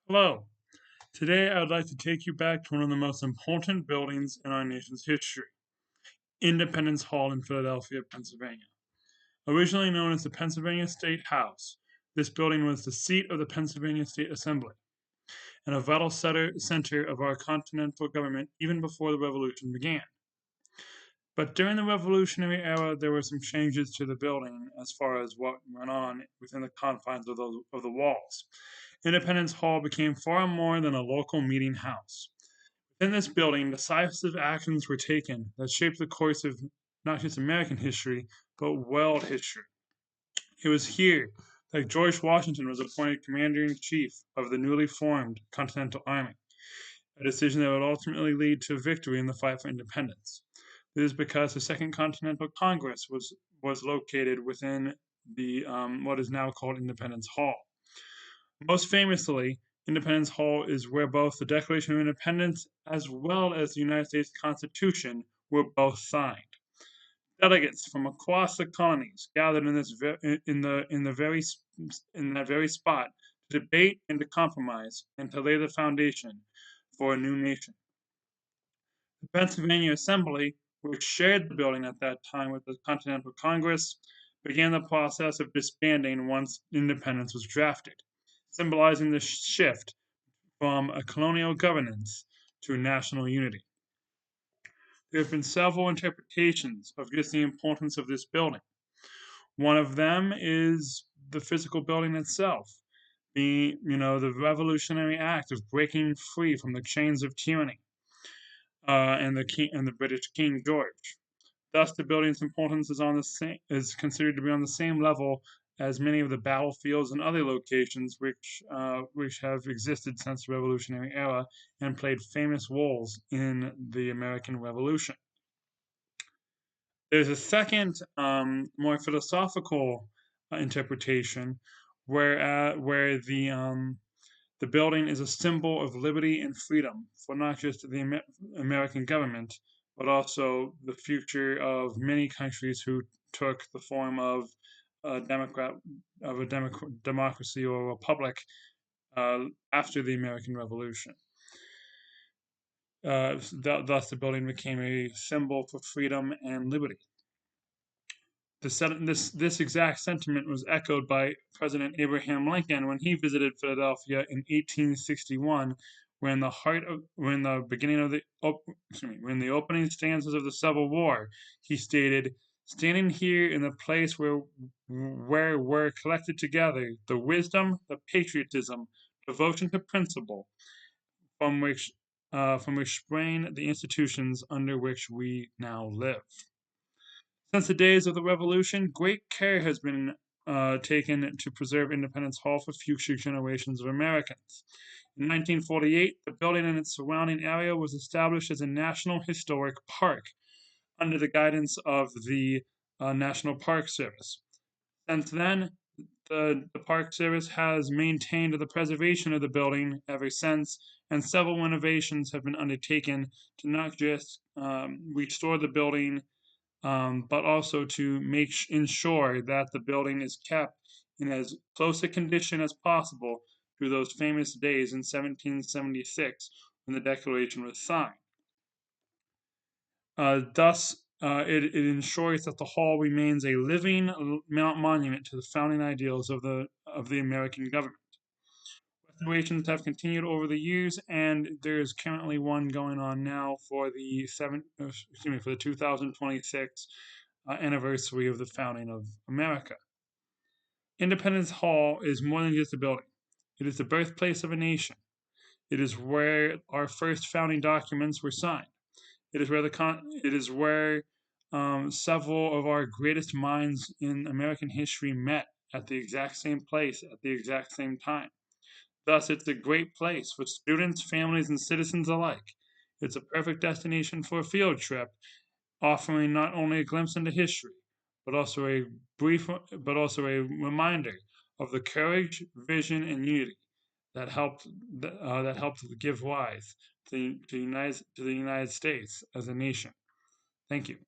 Hello. Today I would like to take you back to one of the most important buildings in our nation's history, Independence Hall in Philadelphia, Pennsylvania. Originally known as the Pennsylvania State House, this building was the seat of the Pennsylvania State Assembly and a vital center of our continental government even before the Revolution began. But during the Revolutionary era, there were some changes to the building as far as what went on within the confines of the walls. Independence Hall became far more than a local meeting house. Within this building, decisive actions were taken that shaped the course of not just American history, but world history. It was here that George Washington was appointed Commander in Chief of the newly formed Continental Army, a decision that would ultimately lead to victory in the fight for independence. This is because the Second Continental Congress was located within the what is now called Independence Hall. Most famously, Independence Hall is where both the Declaration of Independence as well as the United States Constitution were both signed. Delegates from across the colonies gathered in that very spot to debate and to compromise and to lay the foundation for a new nation. The Pennsylvania Assembly, which shared the building at that time with the Continental Congress, began the process of disbanding once independence was drafted, symbolizing the shift from a colonial governance to national unity. There have been several interpretations of just the importance of this building. One of them is the physical building itself, the revolutionary act of breaking free from the chains of tyranny, and the British King George. Thus, the building's importance is considered to be on the same level as many of the battlefields and other locations which have existed since the Revolutionary era and played famous roles in the American Revolution. There's a second, more philosophical interpretation where the building is a symbol of liberty and freedom for not just the American government, but also the future of many countries who took the form of democracy or a republic after the American Revolution. Thus, the building became a symbol for freedom and liberty. This exact sentiment was echoed by President Abraham Lincoln when he visited Philadelphia in 1861, when the opening stanzas of the Civil War, he stated, "Standing here in the place where we're collected together, the wisdom, the patriotism, devotion to principle, from which sprang the institutions under which we now live." Since the days of the Revolution, great care has been taken to preserve Independence Hall for future generations of Americans. In 1948, the building and its surrounding area was established as a National Historic Park under the guidance of the National Park Service. Since then, the Park Service has maintained the preservation of the building ever since, and several renovations have been undertaken to not just restore the building but also to ensure that the building is kept in as close a condition as possible through those famous days in 1776 when the Declaration was signed. Thus, it ensures that the hall remains a living monument to the founding ideals of the American government. Restorations have continued over the years, and there is currently one going on now for the 2026 anniversary of the founding of America. Independence Hall is more than just a building. It is the birthplace of a nation. It is where our first founding documents were signed. It is where several of our greatest minds in American history met at the exact same place at the exact same time. Thus, it's a great place for students, families, and citizens alike. It's a perfect destination for a field trip, offering not only a glimpse into history, but also a reminder of the courage, vision, and unity that helped give rise to the United States as a nation. Thank you.